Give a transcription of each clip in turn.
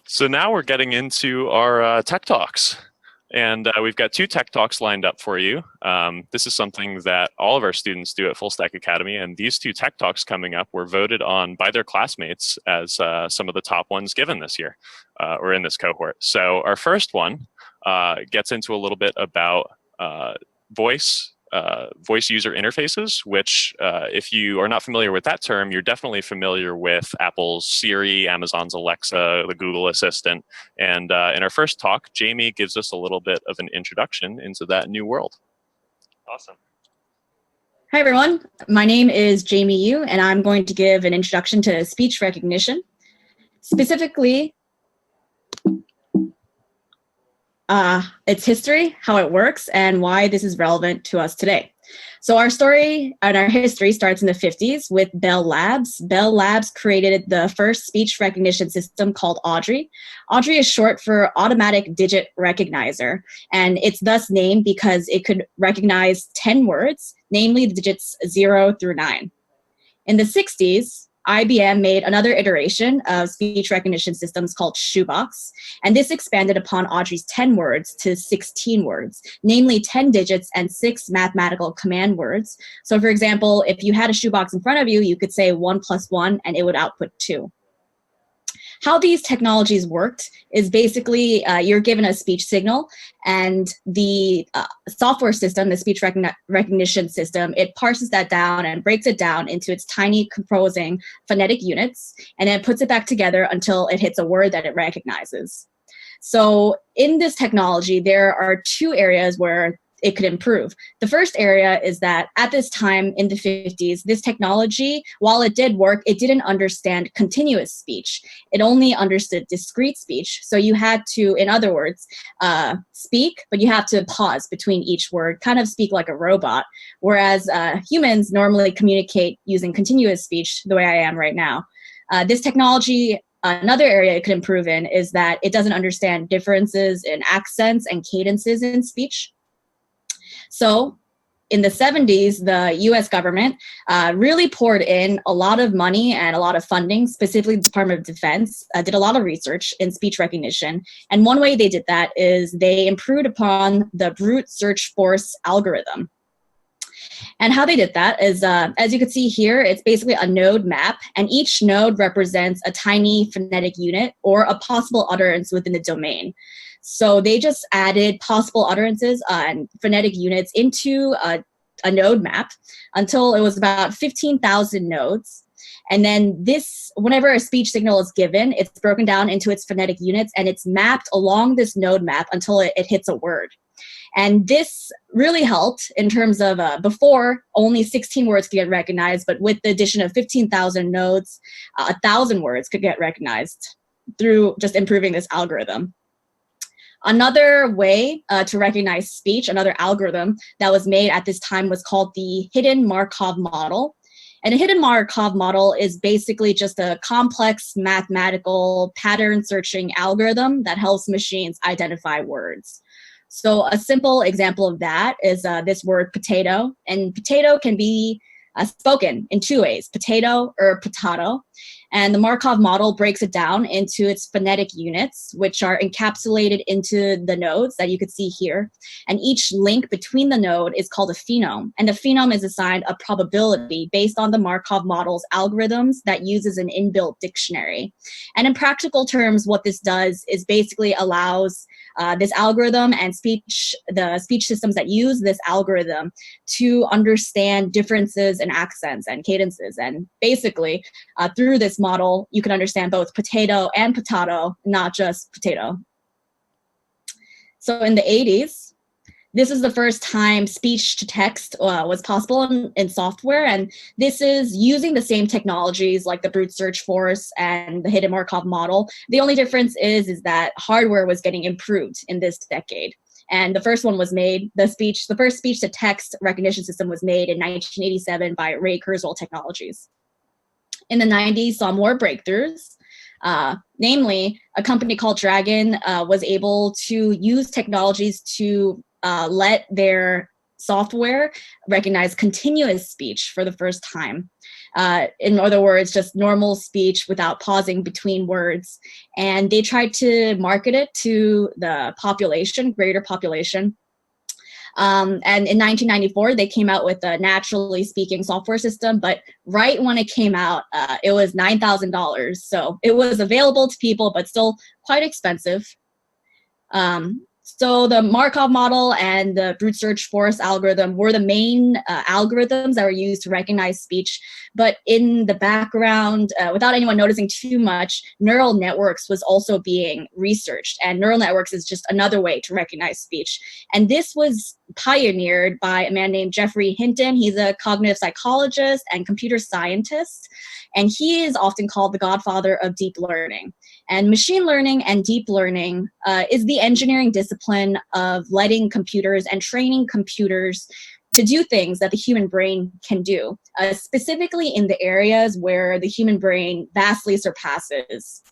So now we're getting into our tech talks. And we've got two tech talks lined up for you. This is something that all of our students do at Full Stack Academy. And these two tech talks coming up were voted on by their classmates as some of the top ones given this year or in this cohort. So our first one gets into a little bit about voice user interfaces, which if you are not familiar with that term, you're definitely familiar with Apple's Siri, Amazon's Alexa, the Google Assistant. And in our first talk, Jamie gives us a little bit of an introduction into that new world. Awesome. Hi, everyone. My name is Jamie Yu, and I'm going to give an introduction to speech recognition. Specifically, its history, how it works, and why this is relevant to us today. So our story and our history starts in the 50s with Bell Labs. Bell Labs created the first speech recognition system called Audrey. Audrey is short for Automatic Digit Recognizer, and it's thus named because it could recognize 10 words, namely the digits 0 through 9. In the 60s, IBM made another iteration of speech recognition systems called Shoebox, and this expanded upon Audrey's 10 words to 16 words, namely 10 digits and 6 mathematical command words. So for example, if you had a shoebox in front of you, you could say 1 + 1 and it would output 2. How these technologies worked is basically you're given a speech signal, and the software system, the speech recognition system, it parses that down and breaks it down into its tiny composing phonetic units, and then puts it back together until it hits a word that it recognizes. So in this technology, there are two areas where it could improve. The first area is that at this time in the 50s, this technology, while it did work, it didn't understand continuous speech. It only understood discrete speech. So you had to, in other words, speak, but you have to pause between each word, kind of speak like a robot. Whereas humans normally communicate using continuous speech the way I am right now. This technology, another area it could improve in is that it doesn't understand differences in accents and cadences in speech. So in the 70s, the US government really poured in a lot of money and a lot of funding, specifically the Department of Defense, did a lot of research in speech recognition. And one way they did that is they improved upon the brute search force algorithm. And how they did that is, as you can see here, it's basically a node map, and each node represents a tiny phonetic unit or a possible utterance within the domain. So they just added possible utterances and phonetic units into a node map until it was about 15,000 nodes. And then this, whenever a speech signal is given, it's broken down into its phonetic units, and it's mapped along this node map until it hits a word. And this really helped in terms of before, only 16 words could get recognized, but with the addition of 15,000 nodes, 1,000 words could get recognized through just improving this algorithm. Another way to recognize speech, another algorithm that was made at this time was called the hidden Markov model. And a hidden Markov model is basically just a complex mathematical pattern searching algorithm that helps machines identify words. So a simple example of that is this word potato. And potato can be spoken in two ways, potato or potato. And the Markov model breaks it down into its phonetic units, which are encapsulated into the nodes that you could see here. And each link between the node is called a phenome. And the phenome is assigned a probability based on the Markov model's algorithms that uses an inbuilt dictionary. And in practical terms, what this does is basically allows this algorithm and the speech systems that use this algorithm to understand differences in accents and cadences. And basically, through this model, you can understand both potato and potato, not just potato. So in the 80s, this is the first time speech to text was possible in software. And this is using the same technologies like the brute search force and the hidden Markov model. The only difference is that hardware was getting improved in this decade. And the first one was made, the first speech to text recognition system was made in 1987 by Ray Kurzweil Technologies. In the 90s, saw more breakthroughs. Namely, a company called Dragon was able to use technologies to let their software recognized continuous speech for the first time. In other words, just normal speech without pausing between words. And they tried to market it to the population, greater population. And in 1994, they came out with a naturally speaking software system, but right when it came out, it was $9,000. So it was available to people, but still quite expensive. So the Markov model and the brute search forest algorithm were the main algorithms that were used to recognize speech. But in the background, without anyone noticing too much, neural networks was also being researched. And neural networks is just another way to recognize speech. And this was pioneered by a man named Geoffrey Hinton. He's a cognitive psychologist and computer scientist. And he is often called the godfather of deep learning. And machine learning and deep learning is the engineering discipline of letting computers and training computers to do things that the human brain can do, specifically in the areas where the human brain vastly surpasses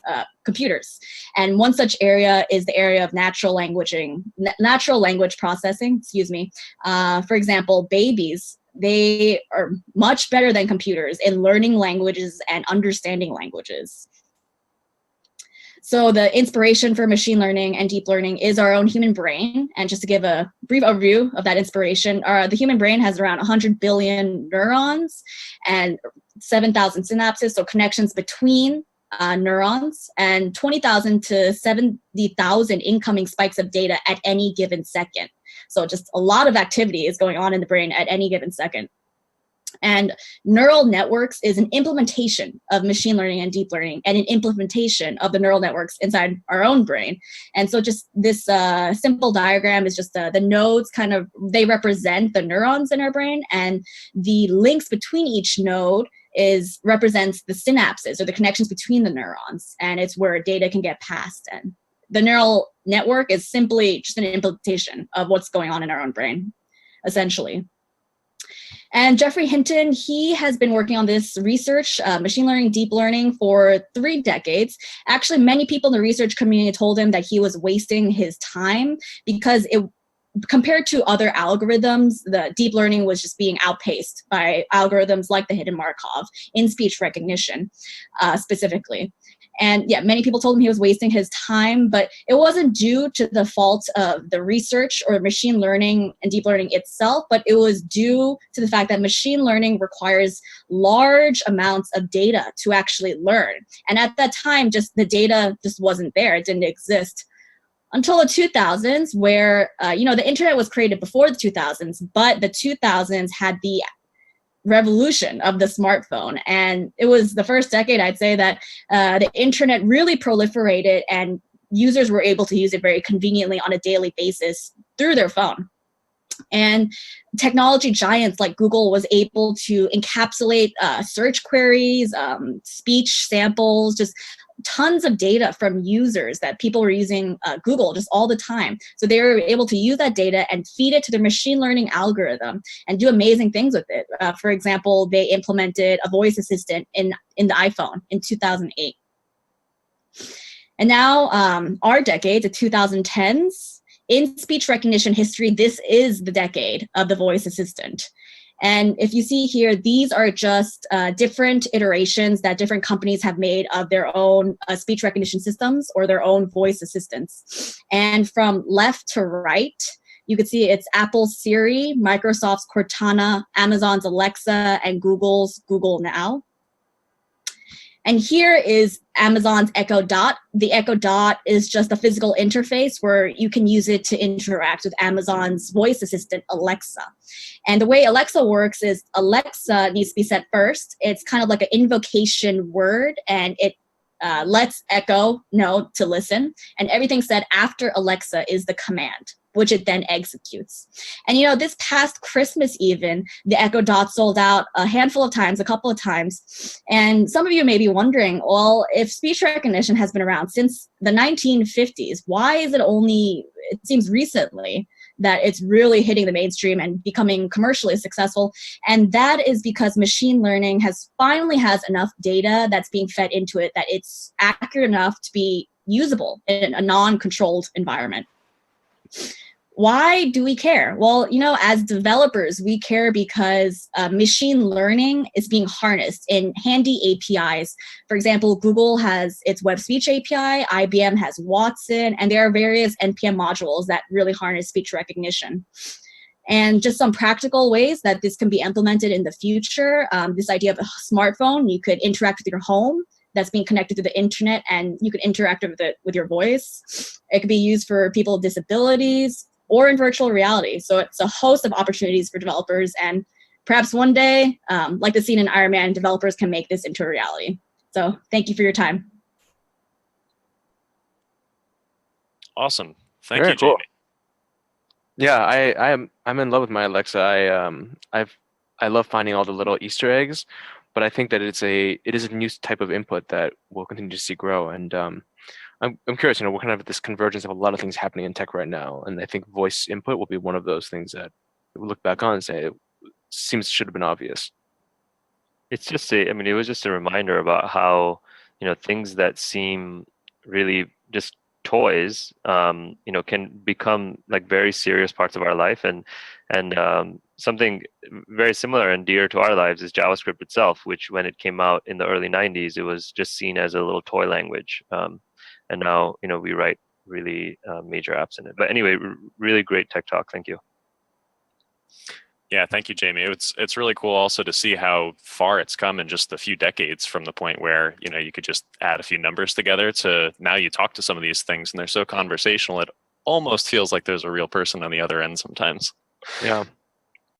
computers. And one such area is the area of natural language processing, For example, babies, they are much better than computers in learning languages and understanding languages. So the inspiration for machine learning and deep learning is our own human brain. And just to give a brief overview of that inspiration, the human brain has around 100 billion neurons and 7,000 synapses, so connections between neurons, and 20,000 to 70,000 incoming spikes of data at any given second. So just a lot of activity is going on in the brain at any given second. And neural networks is an implementation of machine learning and deep learning, and an implementation of the neural networks inside our own brain. And so just this simple diagram is just the nodes they represent the neurons in our brain, and the links between each node represents the synapses or the connections between the neurons, and it's where data can get passed. And the neural network is simply just an implementation of what's going on in our own brain, essentially. And Geoffrey Hinton, he has been working on this research, machine learning, deep learning, for 3 decades. Actually, many people in the research community told him that he was wasting his time because compared to other algorithms, the deep learning was just being outpaced by algorithms like the hidden Markov in speech recognition, specifically. And yeah, many people told him he was wasting his time, but it wasn't due to the fault of the research or machine learning and deep learning itself, but it was due to the fact that machine learning requires large amounts of data to actually learn. And at that time, the data just wasn't there. It didn't exist. Until the 2000s, where, the internet was created before the 2000s, but the 2000s had the revolution of the smartphone. And it was the first decade, I'd say, that the internet really proliferated and users were able to use it very conveniently on a daily basis through their phone. And technology giants like Google was able to encapsulate search queries, speech samples, just tons of data from users that people were using Google just all the time. So they were able to use that data and feed it to their machine learning algorithm and do amazing things with it. For example, they implemented a voice assistant in the iPhone in 2008. And now our decade, the 2010s, in speech recognition history, this is the decade of the voice assistant. And if you see here, these are just different iterations that different companies have made of their own speech recognition systems or their own voice assistants. And from left to right, you can see it's Apple's Siri, Microsoft's Cortana, Amazon's Alexa, and Google's Google Now. And here is Amazon's Echo Dot. The Echo Dot is just a physical interface where you can use it to interact with Amazon's voice assistant, Alexa. And the way Alexa works is Alexa needs to be set first. It's kind of like an invocation word, and it lets Echo know to listen. And everything said after Alexa is the command, which it then executes. And this past Christmas even, the Echo Dot sold out a handful of times, a couple of times. And some of you may be wondering, well, if speech recognition has been around since the 1950s, why is it seems recently that it's really hitting the mainstream and becoming commercially successful? And that is because machine learning finally has enough data that's being fed into it that it's accurate enough to be usable in a non-controlled environment. Why do we care? Well, as developers, we care because machine learning is being harnessed in handy APIs. For example, Google has its web speech API, IBM has Watson, and there are various NPM modules that really harness speech recognition. And just some practical ways that this can be implemented in the future. This idea of a smartphone, you could interact with your home that's being connected to the internet, and you could interact with it with your voice. It could be used for people with disabilities or in virtual reality. So it's a host of opportunities for developers, and perhaps one day, like the scene in Iron Man, developers can make this into a reality. So thank you for your time. Awesome. Thank Very you, cool. Jamie. Yeah, I'm in love with my Alexa. I love finding all the little Easter eggs, but I think that it is a new type of input that we'll continue to see grow. And I'm curious, we're kind of at this convergence of a lot of things happening in tech right now, and I think voice input will be one of those things that we look back on and say it should have been obvious. It's just it was just a reminder about how, things that seem really just toys, can become like very serious parts of our life, and something very similar and dear to our lives is JavaScript itself, which when it came out in the early 90s, it was just seen as a little toy language. And now, we write really major apps in it. But anyway, really great tech talk. Thank you. Yeah, thank you, Jamie. It's really cool also to see how far it's come in just a few decades from the point where, you could just add a few numbers together to now you talk to some of these things and they're so conversational, it almost feels like there's a real person on the other end sometimes. Yeah.